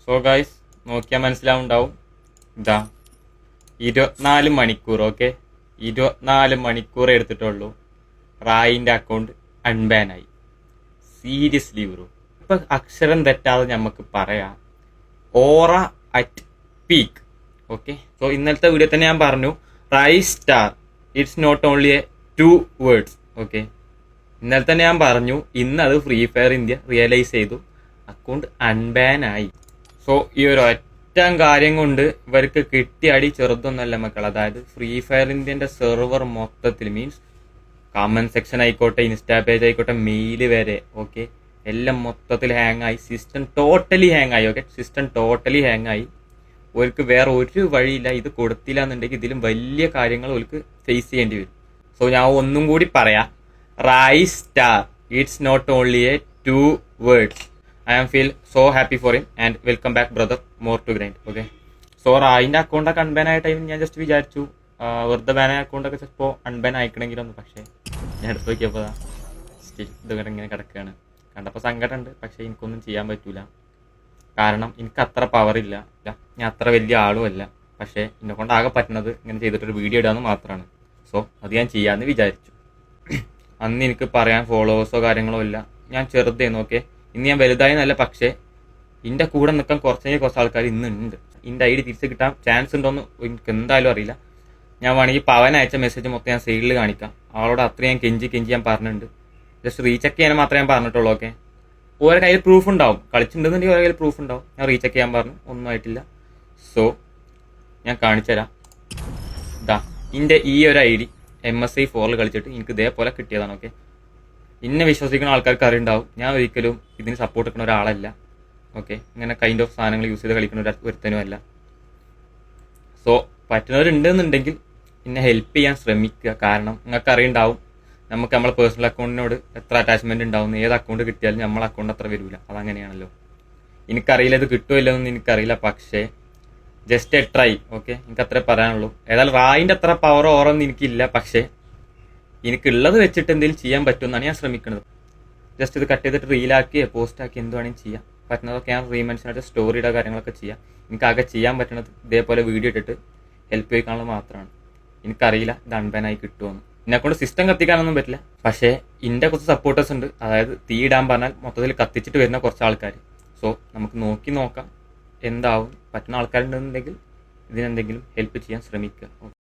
So guys നോക്കിയാൽ മനസ്സിലാവുണ്ടാവും, ഇതാ 24 മണിക്കൂർ. ഓക്കെ, 24 മണിക്കൂർ എടുത്തിട്ടുള്ളൂ റായിൻ്റെ അക്കൗണ്ട് അൺബാനായി. സീരിയസ്ലി ബ്രോ, ഇപ്പൊ അക്ഷരം തെറ്റാതെ നമുക്ക് പറയാം, aura at peak. Okay, so ഇന്നലത്തെ വീഡിയോ തന്നെ ഞാൻ പറഞ്ഞു, Raistar it's not only a 2 words. Okay, ഇന്നലെ തന്നെ ഞാൻ പറഞ്ഞു, ഇന്ന് അത് ഫ്രീ ഫയർ ഇന്ത്യ റിയലൈസ് ചെയ്തു, അക്കൗണ്ട് അൺബാൻ ആയി. സോ ഈ ഒരു ഒറ്റ കാര്യം കൊണ്ട് ഇവർക്ക് കിട്ടിയ അടി ചെറുതൊന്നല്ല മക്കൾ. അതായത് ഫ്രീ ഫയർ ഇന്ത്യൻ്റെ സെർവർ മൊത്തത്തിൽ, മീൻസ് കമന്റ് സെക്ഷൻ ആയിക്കോട്ടെ, ഇൻസ്റ്റാ പേജ് ആയിക്കോട്ടെ, മെയില് വരെ, ഓക്കെ, എല്ലാം മൊത്തത്തിൽ ഹാങ് ആയി. സിസ്റ്റം ടോട്ടലി ഹാങ് ആയി. ഓക്കെ, സിസ്റ്റം ടോട്ടലി ഹാങ് ആയി. ഓർക്ക് വേറെ ഒരു വഴിയില്ല, ഇത് കൊടുത്തില്ല എന്നുണ്ടെങ്കിൽ ഇതിലും വലിയ കാര്യങ്ങൾ ഓർക്ക് ഫേസ് ചെയ്യേണ്ടി വരും. സോ ഞാൻ ഒന്നും കൂടി പറയാം, Raistar it's not only a 2 words. I am feel so happy for him and welcome back brother, more to grind. Okay, so റായിൻ്റെ അക്കൗണ്ടൊക്കെ അൺബാൻ ആയ ടൈമിൽ ഞാൻ ജസ്റ്റ് വിചാരിച്ചു വെറുതെ ബാനായ അക്കൗണ്ടൊക്കെ ചിലപ്പോൾ അൺബാൻ ആയിക്കണമെങ്കിലൊന്നും. പക്ഷേ ഞാൻ എടുത്ത് നോക്കിയപ്പോൾ സ്റ്റിൽ ഇങ്ങനെ കിടക്കുകയാണ്. കണ്ടപ്പോൾ സങ്കടമുണ്ട്, പക്ഷേ എനിക്കൊന്നും ചെയ്യാൻ പറ്റൂല. കാരണം എനിക്ക് അത്ര പവറില്ല, ഞാൻ അത്ര വലിയ ആളുമല്ല. പക്ഷേ എന്നെ കൊണ്ട് ആകെ പറ്റുന്നത് ഇങ്ങനെ ചെയ്തിട്ടൊരു വീഡിയോ ഇടാമെന്ന് മാത്രമാണ്. സോ അത് ഞാൻ ചെയ്യാമെന്ന് വിചാരിച്ചു. അന്ന് എനിക്ക് പറയാൻ ഫോളോവേഴ്സോ കാര്യങ്ങളോ ഇല്ല, ഞാൻ ചെറുതായിരുന്നു. ഓക്കെ, ഇന്ന് ഞാൻ വലുതായി എന്നല്ല, പക്ഷേ എൻ്റെ കൂടെ നിൽക്കാൻ കുറച്ച് ആൾക്കാർ ഇന്നുണ്ട്. എൻ്റെ ഐ ഡി തിരിച്ച് കിട്ടാൻ ചാൻസ് ഉണ്ടോയെന്ന് എനിക്ക് എന്തായാലും അറിയില്ല. ഞാൻ വേണമെങ്കിൽ പവൻ അയച്ച മെസ്സേജ് മൊത്തം ഞാൻ സൈഡിൽ കാണിക്കാം. അവളോട് അത്രയും ഞാൻ കെഞ്ചി ഞാൻ പറഞ്ഞിട്ടുണ്ട്. ജസ്റ്റ് റീചെക്ക് ചെയ്യാൻ മാത്രമേ ഞാൻ പറഞ്ഞിട്ടുള്ളൂ. ഓക്കെ, ഓരോ കയ്യിൽ പ്രൂഫ് ഉണ്ടാവും, കളിച്ചിട്ടുണ്ടെന്നുണ്ടെങ്കിൽ ഓരോ കയ്യിൽ പ്രൂഫ് ഉണ്ടാവും. ഞാൻ റീചെക്ക് ചെയ്യാൻ പറഞ്ഞു, ഒന്നും ആയിട്ടില്ല. സോ ഞാൻ കാണിച്ചു തരാം. ഇതാ എൻ്റെ ഈ ഒരു ഐ ഡി MSI4 കളിച്ചിട്ട് എനിക്ക് ഇതേപോലെ കിട്ടിയതാണ്. ഓക്കെ, ഇന്നെ വിശ്വസിക്കുന്ന ആൾക്കാർക്ക് അറിയുണ്ടാവും, ഞാൻ ഒരിക്കലും ഇതിന് സപ്പോർട്ട് എടുക്കുന്ന ഒരാളല്ല. ഓക്കെ, ഇങ്ങനെ കൈൻഡ് ഓഫ് സാധനങ്ങൾ യൂസ് ചെയ്ത് കളിക്കുന്ന ഒരുത്തനും അല്ല. സോ പറ്റുന്നവരുണ്ടെന്നുണ്ടെങ്കിൽ എന്നെ ഹെൽപ്പ് ചെയ്യാൻ ശ്രമിക്കുക. കാരണം നിങ്ങൾക്ക് അറിയുണ്ടാവും, നമുക്ക് നമ്മളെ പേഴ്സണൽ അക്കൗണ്ടിനോട് എത്ര അറ്റാച്ച്മെന്റ് ഉണ്ടാവും. ഏത് അക്കൗണ്ട് കിട്ടിയാലും നമ്മളെ അക്കൗണ്ട് അത്ര വരില്ല, അതങ്ങനെയാണല്ലോ. എനിക്കറിയില്ല ഇത് കിട്ടുമോ ഇല്ലെന്നൊന്നും എനിക്കറിയില്ല, പക്ഷേ ജസ്റ്റ് എ ട്രൈ. ഓക്കെ, എനിക്ക് അത്രേ പറയാനുള്ളൂ. ഏതായാലും റായിൻ്റെ അത്ര പവറോ ഓറൊന്നും എനിക്കില്ല, പക്ഷേ എനിക്കുള്ളത് വെച്ചിട്ട് എന്തെങ്കിലും ചെയ്യാൻ പറ്റുമെന്നാണ് ഞാൻ ശ്രമിക്കുന്നത്. ജസ്റ്റ് ഇത് കട്ട് ചെയ്തിട്ട് റീലാക്കി പോസ്റ്റാക്കി എന്ത് വേണമെങ്കിലും ചെയ്യാം. പറ്റുന്നതൊക്കെ ഞാൻ റീമെൻഷനായിട്ട് സ്റ്റോറിയുടെ കാര്യങ്ങളൊക്കെ ചെയ്യാം. എനിക്കാകെ ചെയ്യാൻ പറ്റുന്നത് ഇതേപോലെ വീഡിയോ ഇട്ടിട്ട് ഹെൽപ്പ് ചെയ്യിക്കാനുള്ളത് മാത്രമാണ്. എനിക്കറിയില്ല ഇത് അൺബാനായി കിട്ടുമെന്ന്. എന്നെക്കൊണ്ട് സിസ്റ്റം കത്തിക്കാനൊന്നും പറ്റില്ല, പക്ഷേ എൻ്റെ കുറച്ച് സപ്പോർട്ടേഴ്സ് ഉണ്ട്. അതായത് തീ ഇടാൻ പറഞ്ഞാൽ മൊത്തത്തിൽ കത്തിച്ചിട്ട് വരുന്ന കുറച്ച് ആൾക്കാർ. സോ നമുക്ക് നോക്കാം എന്താവും. പറ്റുന്ന ആൾക്കാരുണ്ടെന്നുണ്ടെങ്കിൽ ഇതിനെന്തെങ്കിലും ഹെൽപ്പ് ചെയ്യാൻ ശ്രമിക്കുക.